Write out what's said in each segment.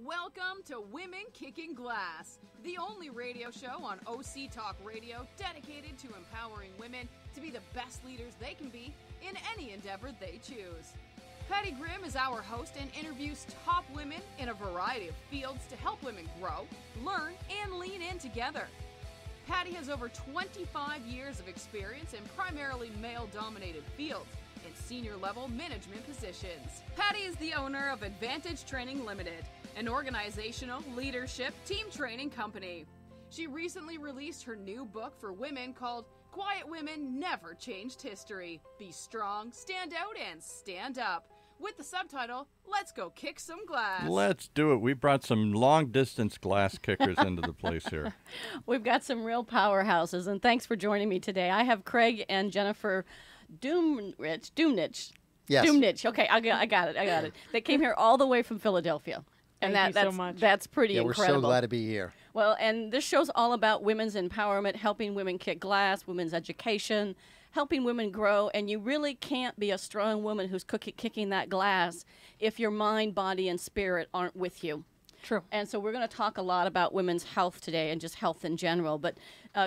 Welcome to Women Kicking Glass, the only radio show on OC Talk Radio dedicated to empowering women to be the best leaders they can be in any endeavor they choose. Patty Grimm is our host and interviews top women in a variety of fields to help women grow, learn, and lean in together. Patty has over 25 years of experience in primarily male-dominated fields in senior-level management positions. Patty is the owner of Advantage Training Limited, an organizational leadership team training company. She recently released her new book for women called Quiet Women Never Changed History. Be strong, stand out, and stand up. With the subtitle, Let's Go Kick Some Glass. Let's do it. We brought some long-distance glass kickers into the place here. We've got some real powerhouses, and thanks for joining me today. I have Craig and Jennifer Dumnich. Yes. Dumnich. Okay, I got it. They came here all the way from Philadelphia. And Thank you so much. That's pretty We're incredible. so glad to be here. Well, and this show's all about women's empowerment, helping women kick glass, women's education, helping women grow. And you really can't be a strong woman who's kicking that glass if your mind, body, and spirit aren't with you. True. And so we're going to talk a lot about women's health today and just health in general. But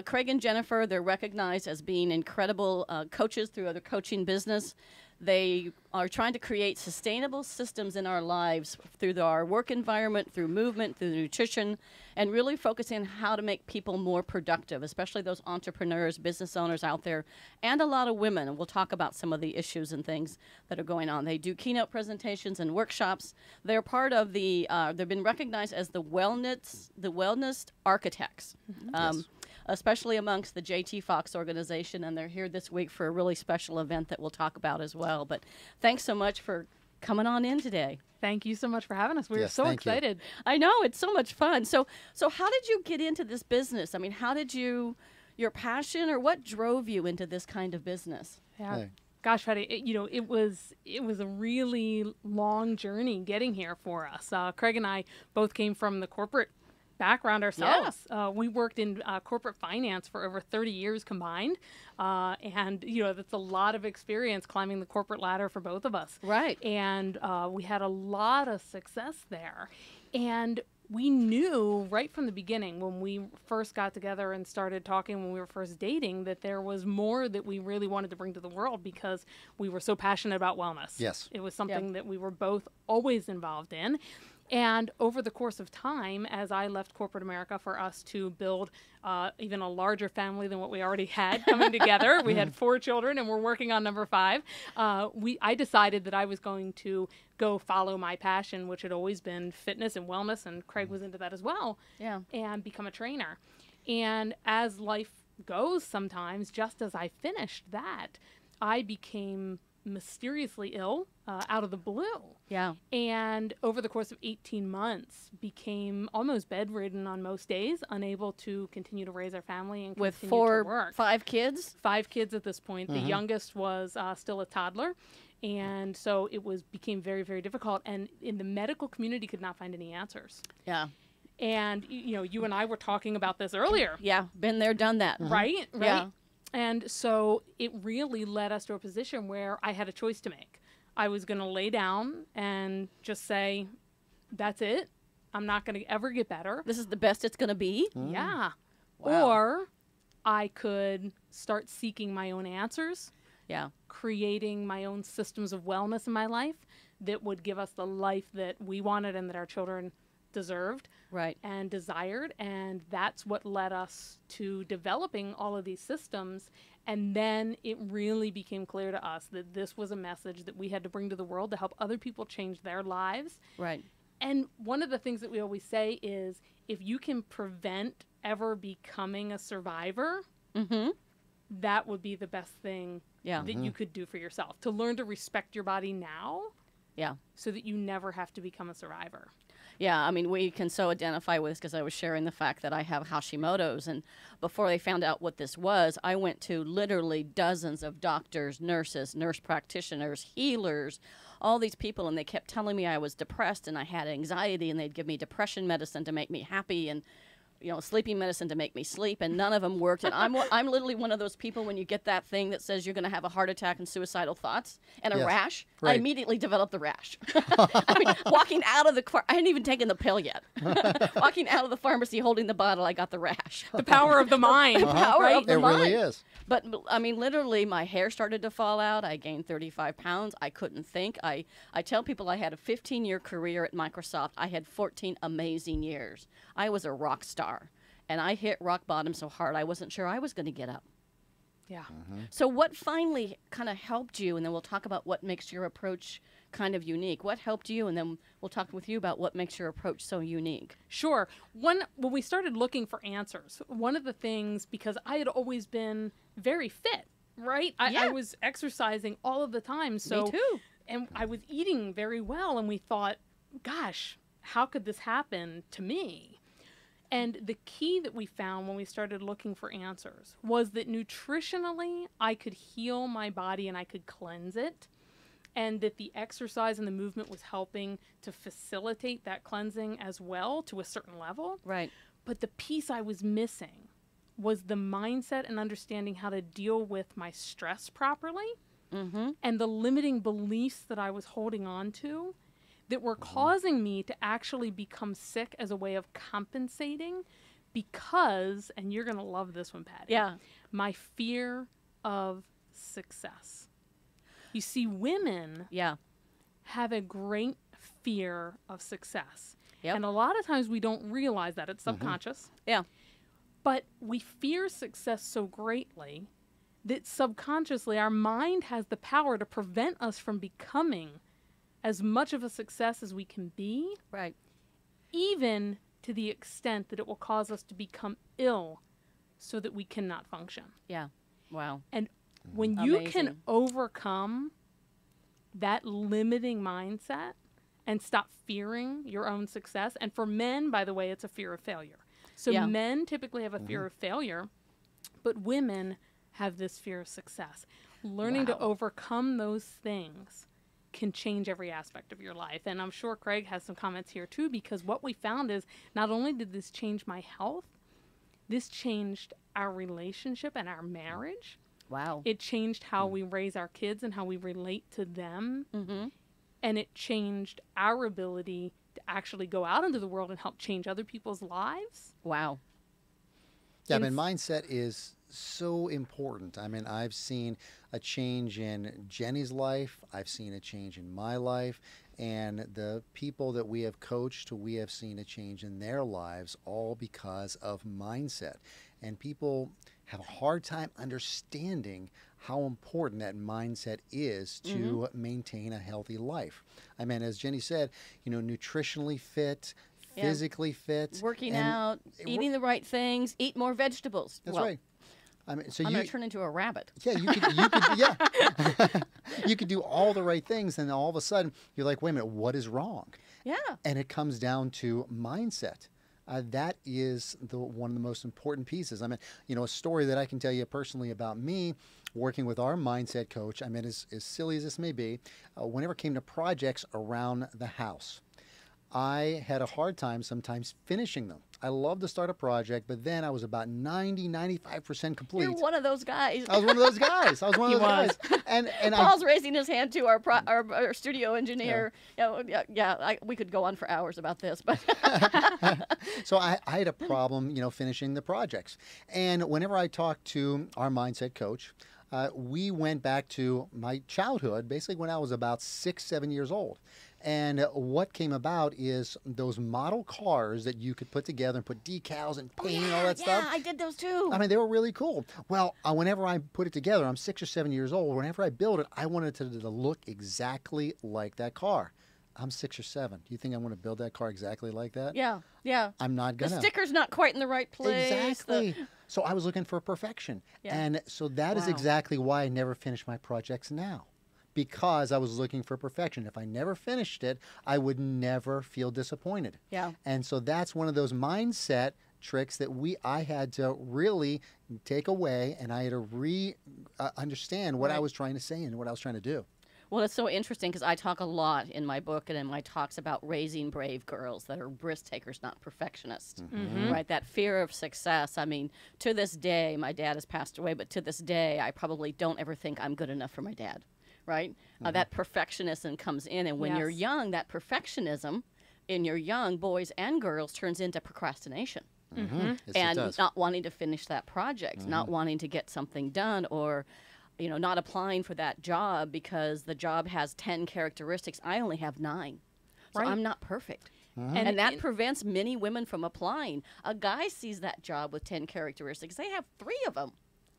Craig and Jennifer, they're recognized as being incredible coaches through their coaching business. They are trying to create sustainable systems in our lives through our work environment, through movement, through nutrition, and really focusing on how to make people more productive, especially those entrepreneurs, business owners out there, and a lot of women. And we'll talk about some of the issues and things that are going on. They do keynote presentations and workshops. They're part of they've been recognized as the wellness architects. Yes. Especially amongst the JT Fox organization, and they're here this week for a really special event that we'll talk about as well. But thanks so much for coming on in today. Thank you so much for having us. We're Yes, so thank you. excited. I know, it's so much fun. So how did you get into this business? I mean, how did your passion, or what drove you into this kind of business? Yeah. Hey. Gosh, Patty, it was a really long journey getting here for us. Craig and I both came from the corporate background ourselves. We worked in corporate finance for over 30 years combined. And, that's a lot of experience climbing the corporate ladder for both of us. Right. And we had a lot of success there. And we knew right from the beginning when we first got together and started talking when we were first dating that there was more that we really wanted to bring to the world because we were so passionate about wellness. Yes. It was something that we were both always involved in. And over the course of time, as I left corporate America for us to build even a larger family than what we already had coming together, we had 4 children and we're working on number 5. I decided that I was going to go follow my passion, which had always been fitness and wellness, and Craig was into that as well, and become a trainer. And as life goes sometimes, just as I finished that, I became mysteriously ill out of the blue. Yeah. And over the course of 18 months became almost bedridden on most days, unable to continue to raise our family and With continue to 5 kids? 5 kids at this point. The youngest was still a toddler. And so became very, very difficult. And in the medical community could not find any answers. Yeah. And, you and I were talking about this earlier. Yeah. Been there, done that. Right? Yeah. And so it really led us to a position where I had a choice to make. I was going to lay down and just say, that's it. I'm not going to ever get better. This is the best it's going to be? Yeah. Wow. Or I could start seeking my own answers. Yeah. Creating my own systems of wellness in my life that would give us the life that we wanted and that our children deserved. Right. And desired. And that's what led us to developing all of these systems. And then it really became clear to us that this was a message that we had to bring to the world to help other people change their lives. Right. And one of the things that we always say is if you can prevent ever becoming a survivor, that would be the best thing that you could do for yourself. To learn to respect your body now. Yeah. So that you never have to become a survivor. Yeah, I mean, we can so identify with this because I was sharing the fact that I have Hashimoto's. And before they found out what this was, I went to literally dozens of doctors, nurses, nurse practitioners, healers, all these people. And they kept telling me I was depressed and I had anxiety, and they'd give me depression medicine to make me happy. And sleeping medicine to make me sleep, and none of them worked. And I'm literally one of those people, when you get that thing that says you're going to have a heart attack and suicidal thoughts and a rash, I immediately developed the rash. I mean, walking out of I hadn't even taken the pill yet. Walking out of the pharmacy holding the bottle, I got the rash. The power of the mind. The power of the mind. It really is. But, I mean, literally, my hair started to fall out. I gained 35 pounds. I couldn't think. I tell people I had a 15-year career at Microsoft. I had 14 amazing years. I was a rock star. And I hit rock bottom so hard I wasn't sure I was going to get up. Yeah. So what finally kind of helped you? And then we'll talk about what makes your approach kind of unique. What helped you? And then we'll talk with you about what makes your approach so unique. Sure. When we started looking for answers, one of the things, because I had always been very fit, right? I was exercising all of the time. So, me too. And I was eating very well. And we thought, gosh, how could this happen to me? And the key that we found when we started looking for answers was that nutritionally, I could heal my body and I could cleanse it. And that the exercise and the movement was helping to facilitate that cleansing as well to a certain level. Right. But the piece I was missing was the mindset and understanding how to deal with my stress properly and the limiting beliefs that I was holding on to that were causing me to actually become sick as a way of compensating because, and you're going to love this one, Patty. Yeah. My fear of success. You see, women have a great fear of success. Yep. And a lot of times we don't realize that. It's subconscious. Yeah. But we fear success so greatly that subconsciously our mind has the power to prevent us from becoming as much of a success as we can be. Right. Even to the extent that it will cause us to become ill so that we cannot function. Yeah. Wow. And when you can overcome that limiting mindset and stop fearing your own success, and for men, by the way, it's a fear of failure. So men typically have a fear of failure, but women have this fear of success. Learning to overcome those things can change every aspect of your life. And I'm sure Craig has some comments here too, because what we found is not only did this change my health, this changed our relationship and our marriage. Wow. It changed how we raise our kids and how we relate to them. And it changed our ability to actually go out into the world and help change other people's lives. Wow. Yeah, I mean, mindset is so important. I mean, I've seen a change in Jenny's life. I've seen a change in my life. And the people that we have coached, we have seen a change in their lives, all because of mindset. And people have a hard time understanding how important that mindset is to maintain a healthy life. I mean, as Jenny said, nutritionally fit, physically fit. Working out, eating the right things, eat more vegetables. That's right. I mean, so I'm going to turn into a rabbit. Yeah, you could do all the right things, and all of a sudden you're like, wait a minute, what is wrong? Yeah. And it comes down to mindset. That is one of the most important pieces. I mean, a story that I can tell you personally about me working with our mindset coach, I mean, as silly as this may be, whenever it came to projects around the house, I had a hard time sometimes finishing them. I love to start a project, but then I was about 95% complete. You're one of those guys. I was one of those guys. And Paul's raising his hand to our studio engineer. We could go on for hours about this, but so I had a problem, finishing the projects. And whenever I talked to our mindset coach, we went back to my childhood, basically when I was about 6, 7 years old. And what came about is those model cars that you could put together and put decals and paint and all that stuff. Yeah, I did those too. I mean, they were really cool. Well, whenever I put it together, I'm 6 or 7 years old. Whenever I build it, I wanted it to look exactly like that car. I'm 6 or 7. Do you think I want to build that car exactly like that? Yeah. I'm not going to. The sticker's not quite in the right place. Exactly. So I was looking for perfection. Yeah. And so that is exactly why I never finish my projects now. Because I was looking for perfection. If I never finished it, I would never feel disappointed. Yeah. And so that's one of those mindset tricks that I had to really take away, and I had to understand what I was trying to say and what I was trying to do. Well, it's so interesting because I talk a lot in my book and in my talks about raising brave girls that are risk takers, not perfectionists, right? That fear of success. I mean, to this day, my dad has passed away, but to this day, I probably don't ever think I'm good enough for my dad, right? That perfectionism comes in, and when you're Yes. young, that perfectionism in your young boys and girls turns into procrastination. Yes, it And does. not wanting to finish that project, not wanting to get something done, or not applying for that job because the job has 10 characteristics. I only have 9. So Right. I'm not perfect. And And that in- prevents many women from applying. A guy sees that job with 10 characteristics. They have 3 of them.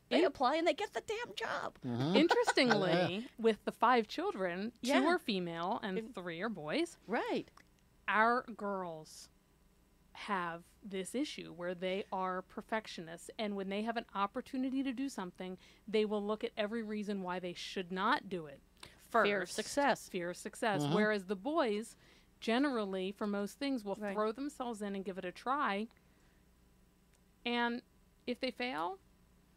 They apply and they get the damn job. Interestingly, with the 5 children, 2 Yeah. are female and 3 are boys. Right. Our girls have this issue where they are perfectionists, and when they have an opportunity to do something, they will look at every reason why they should not do it first. Fear of success. Fear of success. Whereas the boys, generally, for most things, will Right. throw themselves in and give it a try. And if they fail,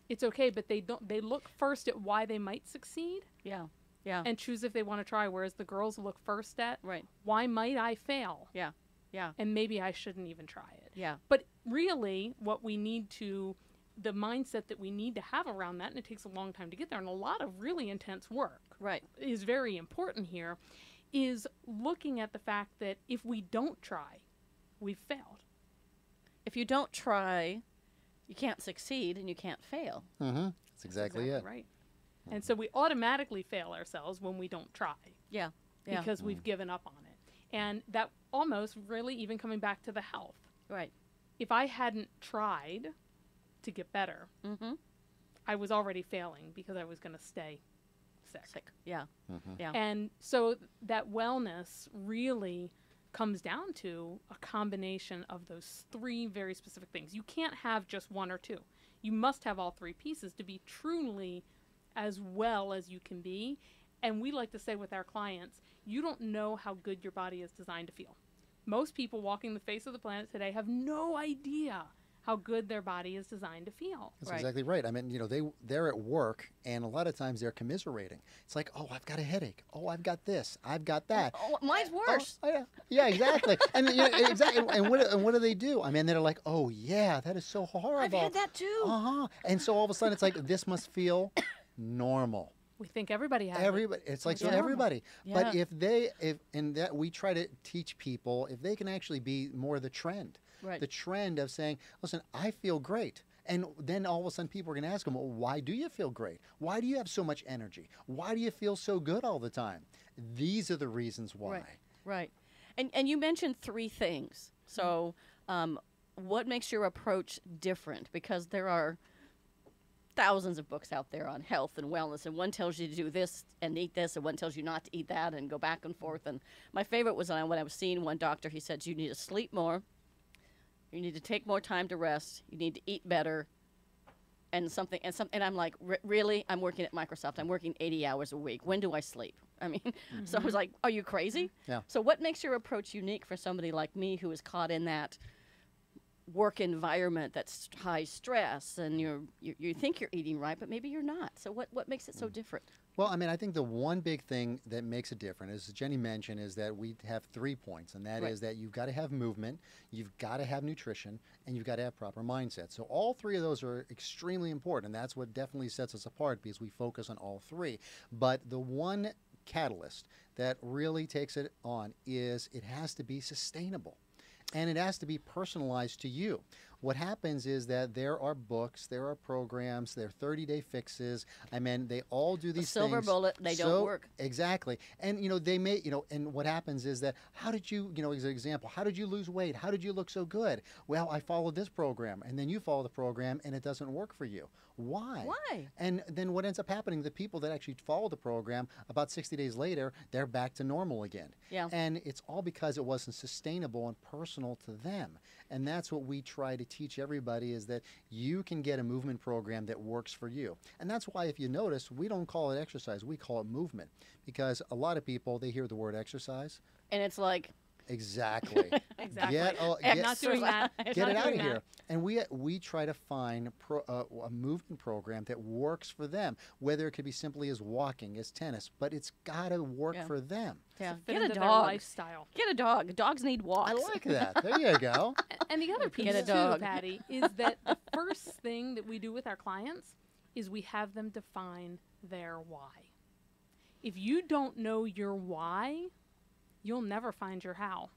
it's okay, but they don't. They look first at why they might succeed Yeah. Yeah. and choose if they want to try. Whereas the girls look first at Right. why might I fail, Yeah. Yeah. and maybe I shouldn't even try it. Yeah. But really, what we need to, the mindset that we need to have around that, and it takes a long time to get there, and a lot of really intense work Right. is very important here, is looking at the fact that if we don't try, we've failed. If you don't try, you can't succeed and you can't fail. That's exactly it. Right. And so we automatically fail ourselves when we don't try Yeah. Yeah. because we've given up on it. And that almost really, even coming back to the health, Right. if I hadn't tried to get better, I was already failing because I was going to stay sick. Sick. Yeah. Yeah. And so that wellness really comes down to a combination of those 3 very specific things. You can't have just 1 or 2. You must have all 3 pieces to be truly as well as you can be. And we like to say with our clients, you don't know how good your body is designed to feel. Most people walking the face of the planet today have no idea how good their body is designed to feel. That's Right. exactly right. I mean, they're at work, and a lot of times they're commiserating. It's like, oh, I've got a headache. Oh, I've got this. I've got that. Oh, mine's worse. Oh, yeah, exactly. And exactly. And what do they do? I mean, they're like, oh yeah, that is so horrible. I've had that too. And so all of a sudden, it's like this must feel normal. We think everybody has it. Everybody, it's like so normal. everybody. But Yeah. if in that we try to teach people if they can actually be more the trend, Right. the trend of saying, listen, I feel great. And then all of a sudden people are going to ask them, well, why do you feel great? Why do you have so much energy? Why do you feel so good all the time? These are the reasons why. Right. Right. And you mentioned 3 things. So, what makes your approach different? Because there are thousands of books out there on health and wellness, and one tells you to do this and eat this, and one tells you not to eat that, and go back and forth. And my favorite was when I was seeing one doctor. He said you need to sleep more, you need to take more time to rest, you need to eat better, and I'm like, really? I'm working at Microsoft. I'm working 80 hours a week. When do I sleep? I mean, so I was like, are you crazy? Yeah. So what makes your approach unique for somebody like me who is caught in that work environment that's high stress, and you think you're eating right, but maybe you're not? So what makes it so different? Well, I mean, I think the one big thing that makes it different, as Jenny mentioned, is that we have 3 points, and that Right. is that you've got to have movement, you've got to have nutrition, and you've got to have proper mindset. So all 3 of those are extremely important, and that's what definitely sets us apart because we focus on all 3. But the one catalyst that really takes it on is it has to be sustainable. And it has to be personalized to you. What happens is that there are books, there are programs, there are 30-day fixes. I mean, they all do these silver things. bullet, they don't work. Exactly. And, they may, and what happens is that, how did you, as an example, how did you lose weight? How did you look so good? Well, I followed this program. And then you follow the program and it doesn't work for you. Why? Why? And then what ends up happening, the people that actually follow the program, about 60 days later, they're back to normal again. Yeah. And it's all because it wasn't sustainable and personal to them. And that's what we try to teach everybody, is that you can get a movement program that works for you. And that's why, if you notice, we don't call it exercise, we call it movement. Because a lot of people, they hear the word exercise. And it's like, Exactly. Exactly. I'm not doing that. Get Not it out doing of that. here. And we try to find a movement program that works for them, whether it could be simply as walking, as tennis, but it's got to work Yeah. for them. Yeah. Fit Get a into their dog. lifestyle. Get a dog. Dogs need walks. I like that. There you go. And the other piece Get a too, dog. Patty, is that the first thing that we do with our clients is we have them define their why. If you don't know your why, you'll never find your how.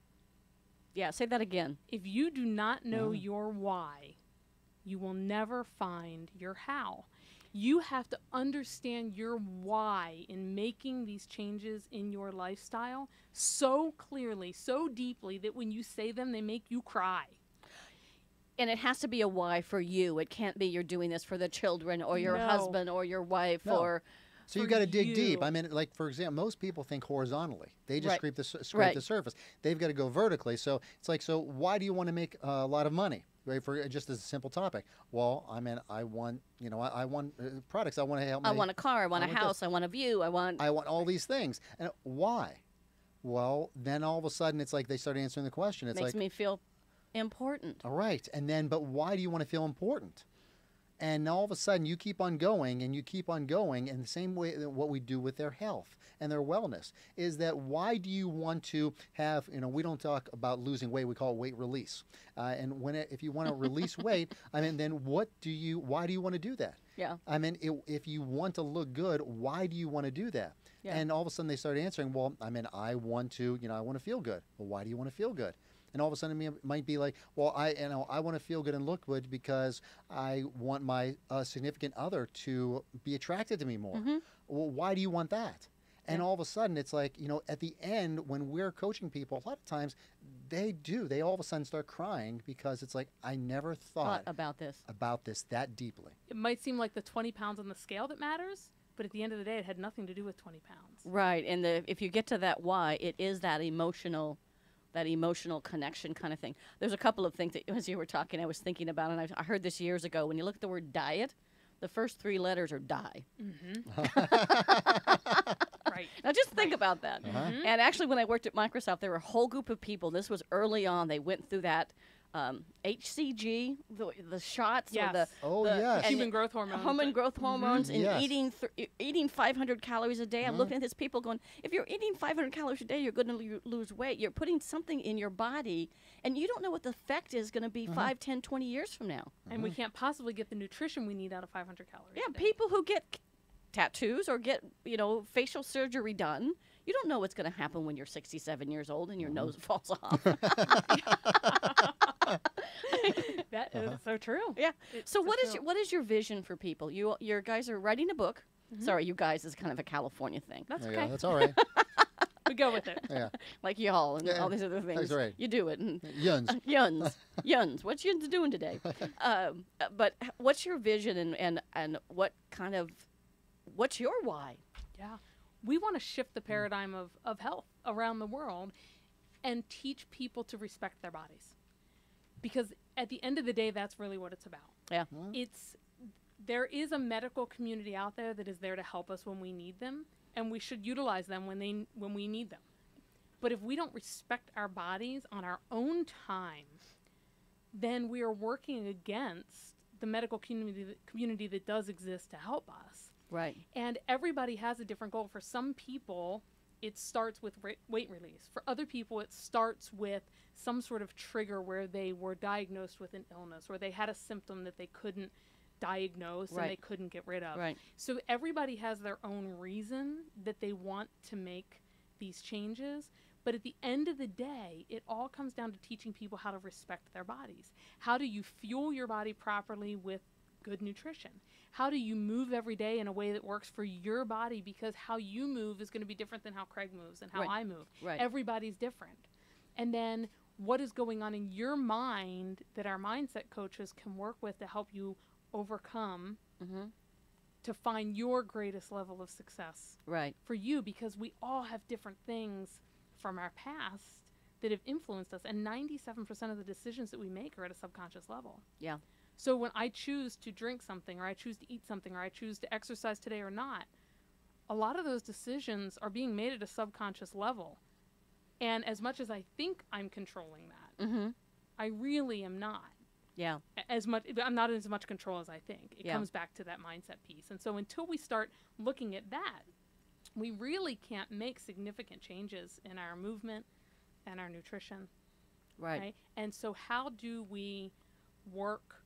Yeah, say that again. If you do not know your why, you will never find your how. You have to understand your why in making these changes in your lifestyle so clearly, so deeply that when you say them, they make you cry. And it has to be a why for you. It can't be you're doing this for the children or your No. husband or your wife No. or So you for got to dig you. deep. I mean, like for example, most people think horizontally. They just Right. scrape the Right. the surface. They've got to go vertically. So it's like, so why do you want to make a lot of money? Right, for just as a simple topic. Well, I mean, I want, I want products. I want to help. I want a car, I want a want house, I want a view, I want all these things. And why? Well, then all of a sudden, it's like they start answering the question. It's makes like, me feel important. all right, and then, but why do you want to feel important? And all of a sudden, you keep on going, and you keep on going, and the same way that what we do with their health and their wellness is that why do you want to have, we don't talk about losing weight, we call it weight release. And if you want to release weight, I mean, then why do you want to do that? Yeah. I mean, if you want to look good, why do you want to do that? Yeah. And all of a sudden, they start answering, well, I mean, I want to feel good. Well, why do you want to feel good? And all of a sudden, it might be like, well, I want to feel good and look good because I want my significant other to be attracted to me more. Well, why do you want that? And all of a sudden, it's like, at the end, when we're coaching people, a lot of times they all of a sudden start crying because it's like, I never thought about this. that deeply. It might seem like the 20 pounds on the scale that matters, but at the end of the day, it had nothing to do with 20 pounds. Right. And if you get to that why, it is that emotional connection kind of thing. There's a couple of things that as you were talking, I was thinking about, and I heard this years ago. When you look at the word diet, the first 3 letters are die. Right. Now just think about that. And actually, when I worked at Microsoft, there were a whole group of people. This was early on. They went through that HCG, the shots, Yes. or the Yes. and Human growth hormones. hormone growth hormones, and Yes. eating 500 calories a day. I'm looking at these people going, if you're eating 500 calories a day, you're going to lose weight. You're putting something in your body, and you don't know what the effect is going to be 5, 10, 20 years from now. And we can't possibly get the nutrition we need out of 500 calories. Yeah, a day. people who get tattoos or get, facial surgery done, you don't know what's going to happen when you're 67 years old and your nose falls off. That is so true. Yeah. It's So so true. what is your vision for people? Your guys are writing a book. Sorry, you guys is kind of a California thing. That's There you go. okay. That's all right. We go with it. Yeah. Like y'all and Yeah, all these other things. that's right. You do it. And Yuns. Yuns. What's Yuns doing today? But what's your vision and what's your why? Yeah. We want to shift the paradigm of health around the world and teach people to respect their bodies. Because at the end of the day, that's really what it's about. Yeah. There is a medical community out there that is there to help us when we need them, and we should utilize them when we need them. But if we don't respect our bodies on our own time, then we are working against the medical community that does exist to help us. Right. And everybody has a different goal. For some people, it starts with weight release. For other people, it starts with some sort of trigger where they were diagnosed with an illness or they had a symptom that they couldn't diagnose and they couldn't get rid of. Right. So everybody has their own reason that they want to make these changes. But at the end of the day, it all comes down to teaching people how to respect their bodies. How do you fuel your body properly with good nutrition? How do you move every day in a way that works for your body? Because how you move is going to be different than how Craig moves and how I move. Right. Everybody's different. And then what is going on in your mind that our mindset coaches can work with to help you overcome to find your greatest level of success Right. for you, because we all have different things from our past that have influenced us, and 97% of the decisions that we make are at a subconscious level. Yeah. So when I choose to drink something, or I choose to eat something, or I choose to exercise today or not, a lot of those decisions are being made at a subconscious level. And as much as I think I'm controlling that, Mm-hmm. I really am not. Yeah. I'm not in as much control as I think. It Yeah. comes back to that mindset piece. And so until we start looking at that, we really can't make significant changes in our movement and our nutrition. Right. And so how do we work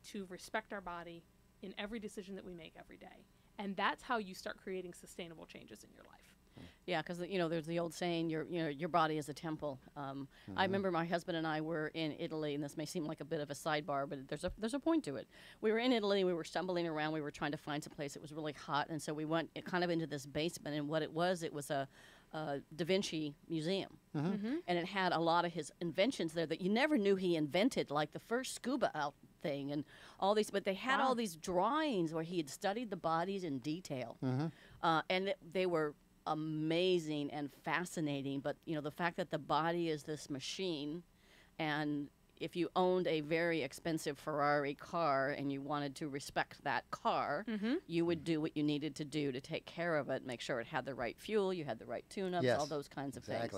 to respect our body in every decision that we make every day? And that's how you start creating sustainable changes in your life. Yeah, because there's the old saying, your body is a temple. I remember my husband and I were in Italy, and this may seem like a bit of a sidebar, but there's a point to it. We were in Italy, we were stumbling around, we were trying to find some place that was really hot, and so we went kind of into this basement, and what it was a Da Vinci museum, and it had a lot of his inventions there that you never knew he invented, like the first scuba out thing and all these. But they had all these drawings where he had studied the bodies in detail, and they were amazing and fascinating. But the fact that the body is this machine, and if you owned a very expensive Ferrari car and you wanted to respect that car, you would do what you needed to do to take care of it, make sure it had the right fuel, you had the right tune-ups, all those kinds of things.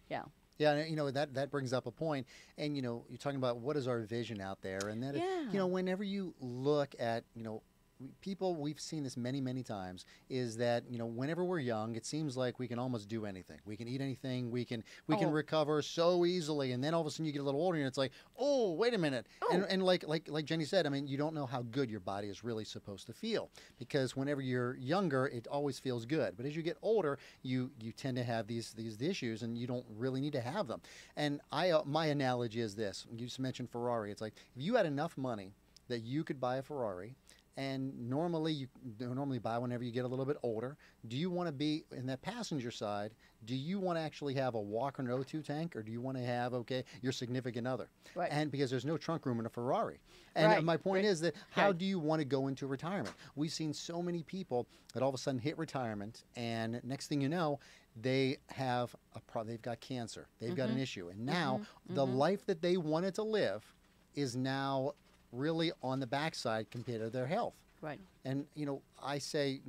Yeah. Yeah, and that brings up a point. And you're talking about what is our vision out there, and that whenever you look at people, we've seen this many times, is that whenever we're young, it seems like we can almost do anything. We can eat anything. We can recover so easily, and then all of a sudden you get a little older, and it's like, oh, wait a minute. And like Jenny said, I mean, you don't know how good your body is really supposed to feel, because whenever you're younger, it always feels good. But as you get older, you tend to have these issues, and you don't really need to have them. And my analogy is this: you just mentioned Ferrari. It's like if you had enough money that you could buy a Ferrari. And normally you normally buy whenever you get a little bit older. Do you want to be in that passenger side? Do you want to actually have a Walker O2 tank, or do you want to have your significant other? Right. And because there's no trunk room in a Ferrari. And my point is that how do you want to go into retirement? We've seen so many people that all of a sudden hit retirement, and next thing you know, they have they've got cancer, they've got an issue, and now the life that they wanted to live is now really on the backside compared to their health. Right. And, I say,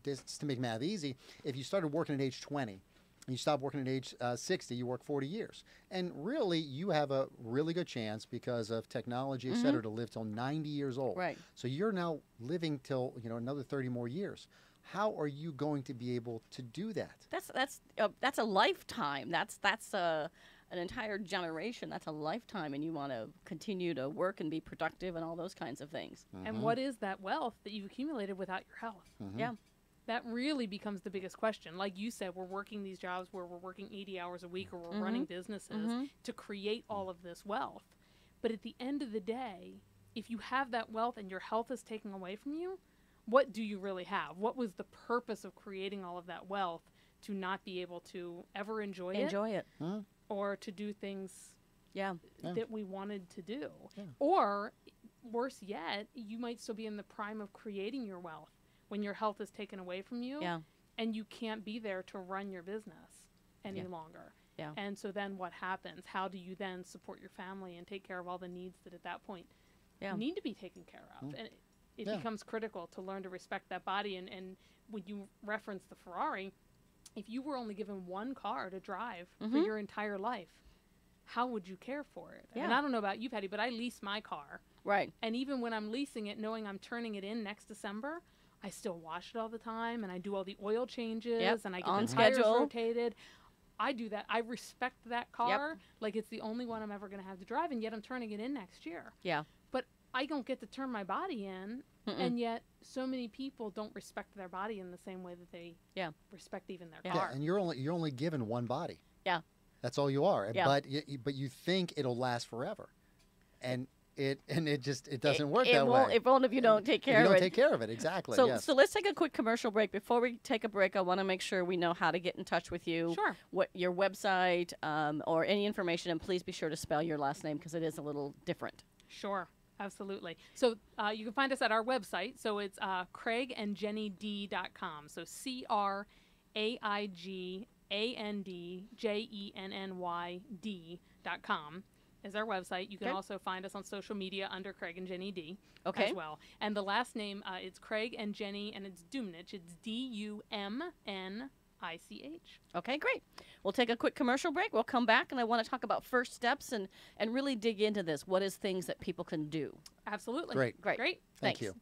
just to make math easy, if you started working at age 20 and you stop working at age 60, you work 40 years. And really, you have a really good chance because of technology, et cetera, to live till 90 years old. Right. So you're now living till, another 30 more years. How are you going to be able to do that? That's a lifetime. That's an entire generation. That's a lifetime, and you want to continue to work and be productive and all those kinds of things. And what is that wealth that you've accumulated without your health? Yeah. That really becomes the biggest question. Like you said, we're working these jobs where we're working 80 hours a week, or we're running businesses to create all of this wealth. But at the end of the day, if you have that wealth and your health is taken away from you, what do you really have? What was the purpose of creating all of that wealth to not be able to ever enjoy it? Or to do things that we wanted to do. Yeah. Or, worse yet, you might still be in the prime of creating your wealth when your health is taken away from you, and you can't be there to run your business any longer. Yeah. And so then what happens? How do you then support your family and take care of all the needs that at that point need to be taken care of? And it becomes critical to learn to respect that body. And when you reference the Ferrari, if you were only given one car to drive for your entire life, how would you care for it? Yeah. And I don't know about you, Patty, but I lease my car. Right. And even when I'm leasing it, knowing I'm turning it in next December, I still wash it all the time, and I do all the oil changes, and I get the tires rotated. I do that. I respect that car like it's the only one I'm ever going to have to drive, and yet I'm turning it in next year. Yeah. But I don't get to turn my body in. And yet, so many people don't respect their body in the same way that they respect even their car. Yeah, and you're only given one body. Yeah, that's all you are. Yeah. But you think it'll last forever, and it doesn't work that way. It won't if you don't take care of it. You don't take care of it, exactly. So let's take a quick commercial break. Before we take a break, I want to make sure we know how to get in touch with you. Sure. What your website or any information, and please be sure to spell your last name because it is a little different. Sure. Absolutely. So you can find us at our website. So it's CraigandJennyD.com. So CraigandJennyD.com is our website. You can also find us on social media under Craig and Jenny D as well. And the last name, it's Craig and Jenny, and it's Dumnich. It's Dumnich. Okay, great. We'll take a quick commercial break. We'll come back, and I want to talk about first steps and really dig into this. What is things that people can do? Absolutely. Great. Great. Thank Thanks. you.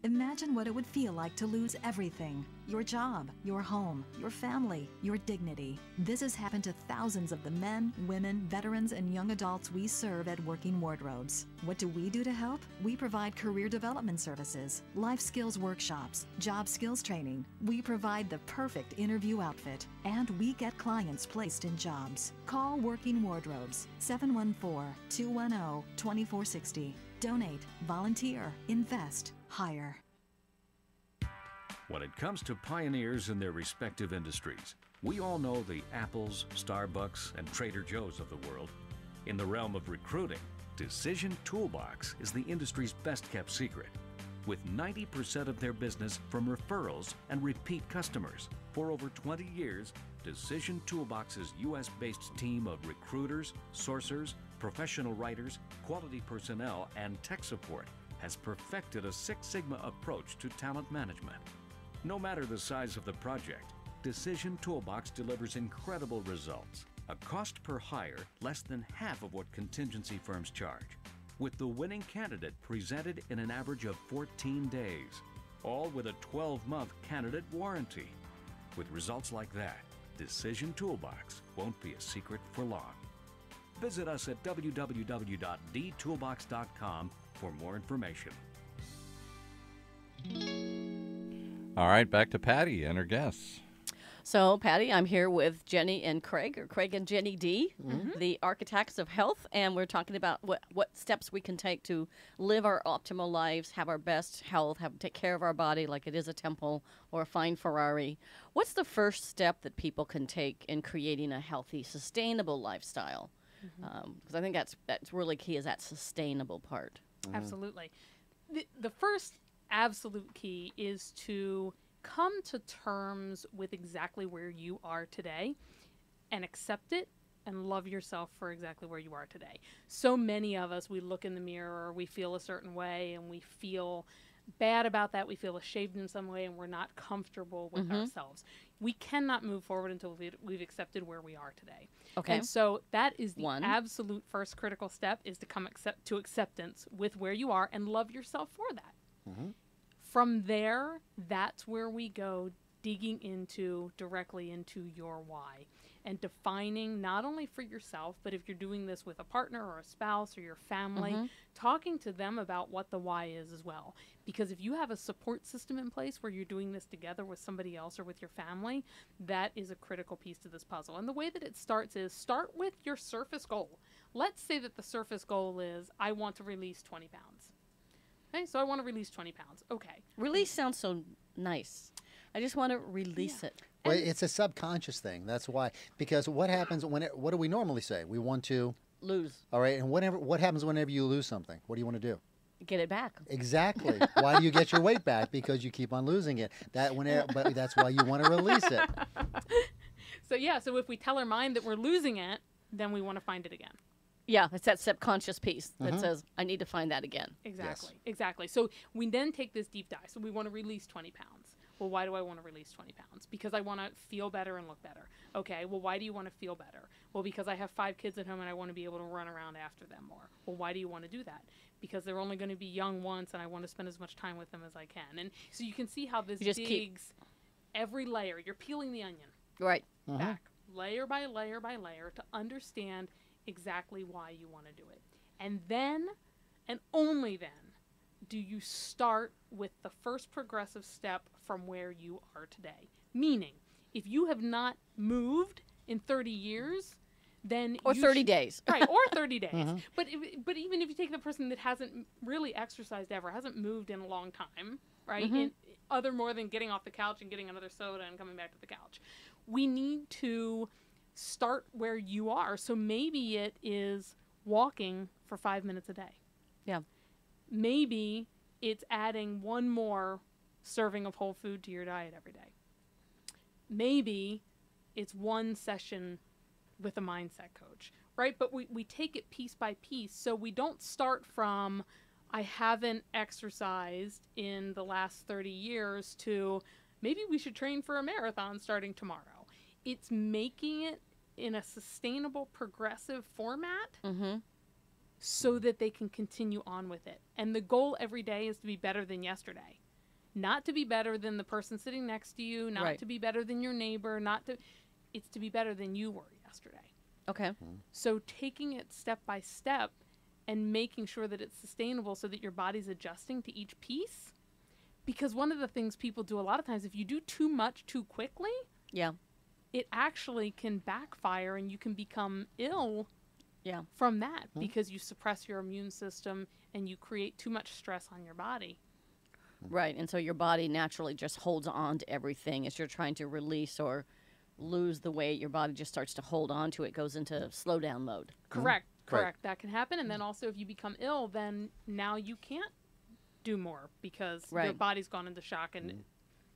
Imagine what it would feel like to lose everything. Your job, your home, your family, your dignity. This has happened to thousands of the men, women, veterans, and young adults we serve at Working Wardrobes. What do we do to help? We provide career development services, life skills workshops, job skills training. We provide the perfect interview outfit, and we get clients placed in jobs. Call Working Wardrobes, 714-210-2460. Donate, volunteer, invest, hire. When it comes to pioneers in their respective industries, we all know the Apples, Starbucks, and Trader Joe's of the world. In the realm of recruiting, Decision Toolbox is the industry's best-kept secret, with 90% of their business from referrals and repeat customers. For over 20 years, Decision Toolbox's U.S.-based team of recruiters, sourcers, professional writers, quality personnel, and tech support has perfected a Six Sigma approach to talent management. No matter the size of the project, Decision Toolbox delivers incredible results. A cost per hire less than half of what contingency firms charge, with the winning candidate presented in an average of 14 days, all with a 12-month candidate warranty. With results like that, Decision Toolbox won't be a secret for long. Visit us at www.dtoolbox.com for more information. All right, back to Patty and her guests. So, Patty, I'm here with Jenny and Craig, or Craig and Jenny D, the architects of health, and we're talking about what steps we can take to live our optimal lives, have our best health, take care of our body like it is a temple or a fine Ferrari. What's the first step that people can take in creating a healthy, sustainable lifestyle? Because I think that's really key, is that sustainable part. Absolutely. The first absolute key is to come to terms with exactly where you are today and accept it and love yourself for exactly where you are today. So many of us, we look in the mirror, we feel a certain way, and we feel bad about that. We feel ashamed in some way, and we're not comfortable with ourselves. We cannot move forward until we've accepted where we are today. Okay. And so that is the absolute first critical step, is to come to acceptance with where you are and love yourself for that. From there, that's where we go digging directly into your why, and defining not only for yourself, but if you're doing this with a partner or a spouse or your family, talking to them about what the why is as well. Because if you have a support system in place where you're doing this together with somebody else or with your family, that is a critical piece to this puzzle. And the way that it starts is, start with your surface goal. Let's say that the surface goal is, I want to release 20 pounds. Okay, so I want to release 20 pounds. Okay. Release sounds so nice. I just want to release it. Well, it's a subconscious thing. That's why. Because what happens what do we normally say? We want to lose. All right. And what happens whenever you lose something? What do you want to do? Get it back. Exactly. Why do you get your weight back? Because you keep on losing it. But that's why you want to release it. So if we tell our mind that we're losing it, then we want to find it again. Yeah, it's that subconscious piece that says, I need to find that again. Exactly. So we then take this deep dive. So we want to release 20 pounds. Well, why do I want to release 20 pounds? Because I want to feel better and look better. Okay, well, why do you want to feel better? Well, because I have 5 kids at home and I want to be able to run around after them more. Well, why do you want to do that? Because they're only going to be young once and I want to spend as much time with them as I can. And so you can see how this digs every layer. You're peeling the onion. Right. Back, layer by layer by layer, to understand exactly why you want to do it. And then, and only then, do you start with the first progressive step from where you are today. Meaning, if you have not moved in 30 years, then or 30 days. Right, or 30 days. But even if you take the person that hasn't really exercised ever, hasn't moved in a long time, right? More than getting off the couch and getting another soda and coming back to the couch. We need to start where you are. So maybe it is walking for 5 minutes a day. Yeah. Maybe it's adding one more serving of whole food to your diet every day. Maybe it's one session with a mindset coach, right? But we take it piece by piece. So we don't start from, I haven't exercised in the last 30 years to maybe we should train for a marathon starting tomorrow. It's making it in a sustainable, progressive format so that they can continue on with it. And the goal every day is to be better than yesterday. Not to be better than the person sitting next to you, not to be better than your neighbor, it's to be better than you were yesterday. Okay. So taking it step by step and making sure that it's sustainable so that your body's adjusting to each piece. Because one of the things people do a lot of times, if you do too much too quickly, it actually can backfire and you can become ill from that because you suppress your immune system and you create too much stress on your body. Right, and so your body naturally just holds on to everything as you're trying to release or lose the weight. Your body just starts to hold on to it, goes into slow down mode. Correct. That can happen. And then also if you become ill, then now you can't do more because your body's gone into shock and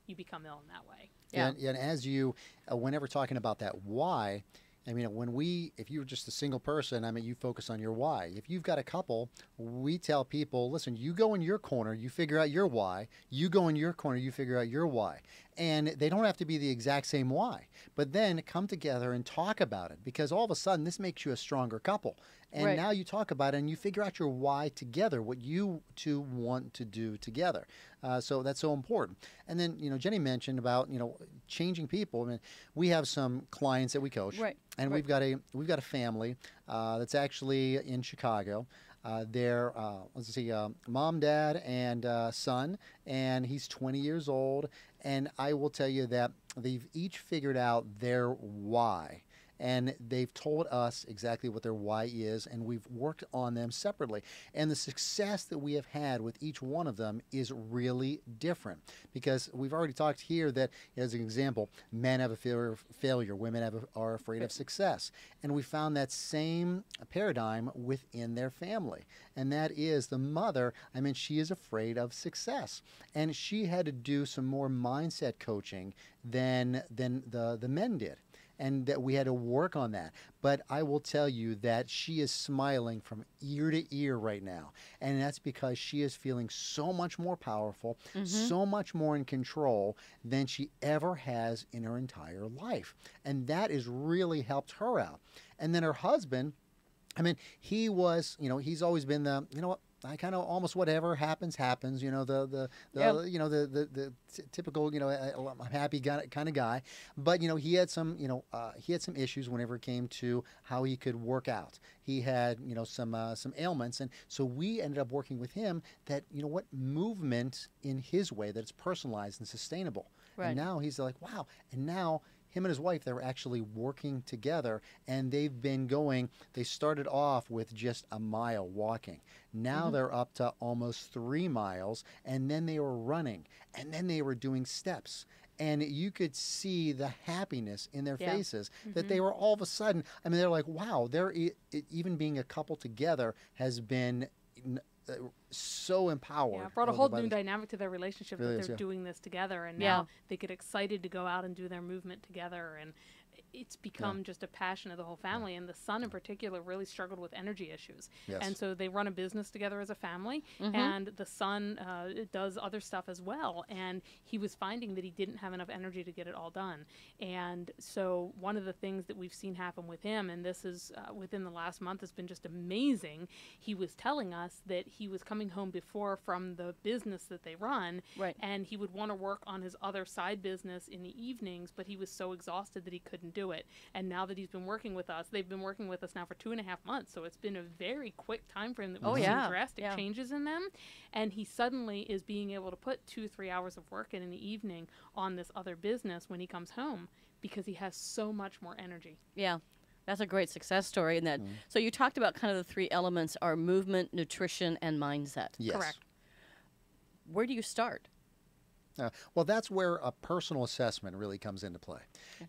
you become ill in that way. Yeah. And as you, whenever talking about that why, I mean, if you're just a single person, I mean, you focus on your why. If you've got a couple, we tell people, listen, you go in your corner, you figure out your why. You go in your corner, you figure out your why. And they don't have to be the exact same why. But then come together and talk about it because all of a sudden this makes you a stronger couple. And now you talk about it and you figure out your why together, what you two want to do together. So that's so important. And then, Jenny mentioned about, changing people. I mean, we have some clients that we coach. And we've got a family that's actually in Chicago. They're, let's see, mom, dad, and son, and he's 20 years old. And I will tell you that they've each figured out their why. And they've told us exactly what their why is, and we've worked on them separately. And the success that we have had with each one of them is really different because we've already talked here that, as an example, men have a fear of failure, women are afraid of success. And we found that same paradigm within their family. And that is the mother, I mean, she is afraid of success. And she had to do some more mindset coaching than the men did. And that we had to work on that. But I will tell you that she is smiling from ear to ear right now. And that's because she is feeling so much more powerful, so much more in control than she ever has in her entire life. And that has really helped her out. And then her husband, I mean, he was, he's always been the, I kind of almost whatever happens, the typical, I'm happy kind of guy. But, he had some issues whenever it came to how he could work out. He had, some ailments. And so we ended up working with him that, movement in his way, that it's personalized and sustainable. And now he's like, wow. And now him and his wife, they were actually working together, and they've been going. They started off with just a mile walking. Now they're up to almost 3 miles, and then they were running, and then they were doing steps. And you could see the happiness in their faces that they were all of a sudden, I mean, they're like, wow, even being a couple together has been so empowered. Yeah, brought a whole new dynamic to their relationship that they're doing this together, and now they get excited to go out and do their movement together, and it's become just a passion of the whole family. And the son in particular really struggled with energy issues. And so they run a business together as a family, and the son does other stuff as well. And he was finding that he didn't have enough energy to get it all done. And so one of the things that we've seen happen with him, and this is within the last month, has been just amazing. He was telling us that he was coming home before from the business that they run, and he would want to work on his other side business in the evenings, but he was so exhausted that he couldn't do it. And now that he's been working with us, they've been working with us now for 2.5 months, so it's been a very quick time frame that we've seen drastic changes in them. And he suddenly is being able to put 2-3 hours of work in the evening on this other business when he comes home because he has so much more energy. Yeah. That's a great success story. And that, so you talked about kind of the 3 elements are movement, nutrition, and mindset. Yes. Correct. Where do you start? Well, that's where a personal assessment really comes into play.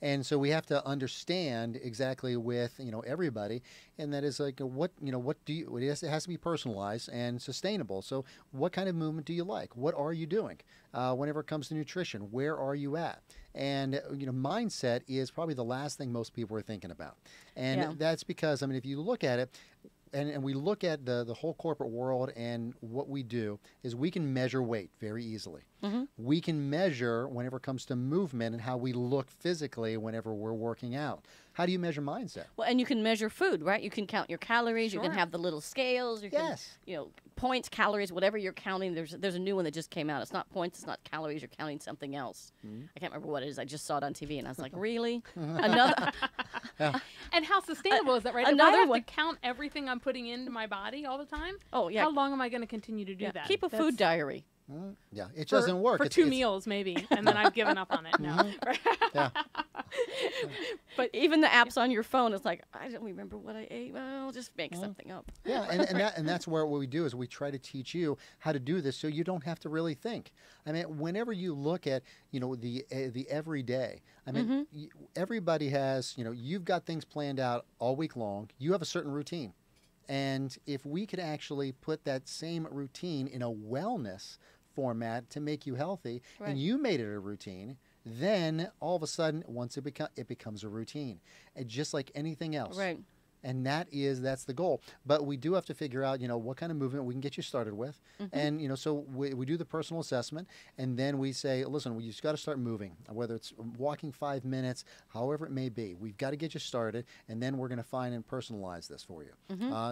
And so we have to understand exactly with, everybody, and that is like, what do you, it has to be personalized and sustainable. So what kind of movement do you like? What are you doing? Whenever it comes to nutrition, where are you at? And, mindset is probably the last thing most people are thinking about. And that's because, I mean, if you look at it, and we look at the whole corporate world, and what we do is we can measure weight very easily. We can measure whenever it comes to movement and how we look physically whenever we're working out. How do you measure mindset? Well, and you can measure food, right? You can count your calories. You can Sure. have the little scales. You Yes. can, points, calories, whatever you're counting. There's a new one that just came out. It's not points. It's not calories. You're counting something else. I can't remember what it is. I just saw it on TV, and I was like, really? Another? And how sustainable is that, right? If I another have one- to count everything I'm putting into my body all the time, Oh, yeah. how long am I going to continue to do Yeah. that? Keep a food diary. Yeah, it for, doesn't work. For It's- two it's- meals, maybe, and then I've given up on it. No. Yeah. But even the apps on your phone, it's like, I don't remember what I ate. Well, I'll just make something up. Yeah, and that's where what we do is we try to teach you how to do this so you don't have to really think. I mean, whenever you look at the everyday, I mean, everybody has you've got things planned out all week long. You have a certain routine, and if we could actually put that same routine in a wellness format to make you healthy, Right. and you made it a routine. Then all of a sudden, once it becomes a routine, and just like anything else. Right. And that's the goal. But we do have to figure out, what kind of movement we can get you started with. And, so we do the personal assessment, and then we say, listen, we just got to start moving, whether it's walking 5 minutes, however it may be. We've got to get you started, and then we're going to find and personalize this for you.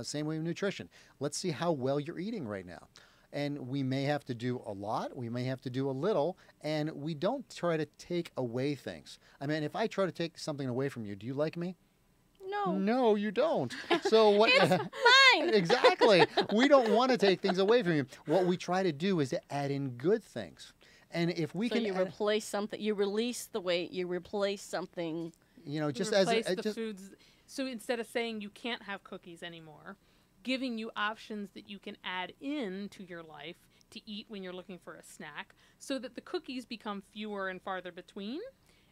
Same way with nutrition. Let's see how well you're eating right now. And we may have to do a lot, we may have to do a little, and we don't try to take away things. I mean, if I try to take something away from you, do you like me? No. No, you don't. So what? Mine. Exactly. We don't want to take things away from you. What we try to do is to add in good things. And if we So can you replace something, you release the weight, you replace something. just replace as the foods. So instead of saying you can't have cookies anymore, giving you options that you can add in to your life to eat when you're looking for a snack, so that the cookies become fewer and farther between,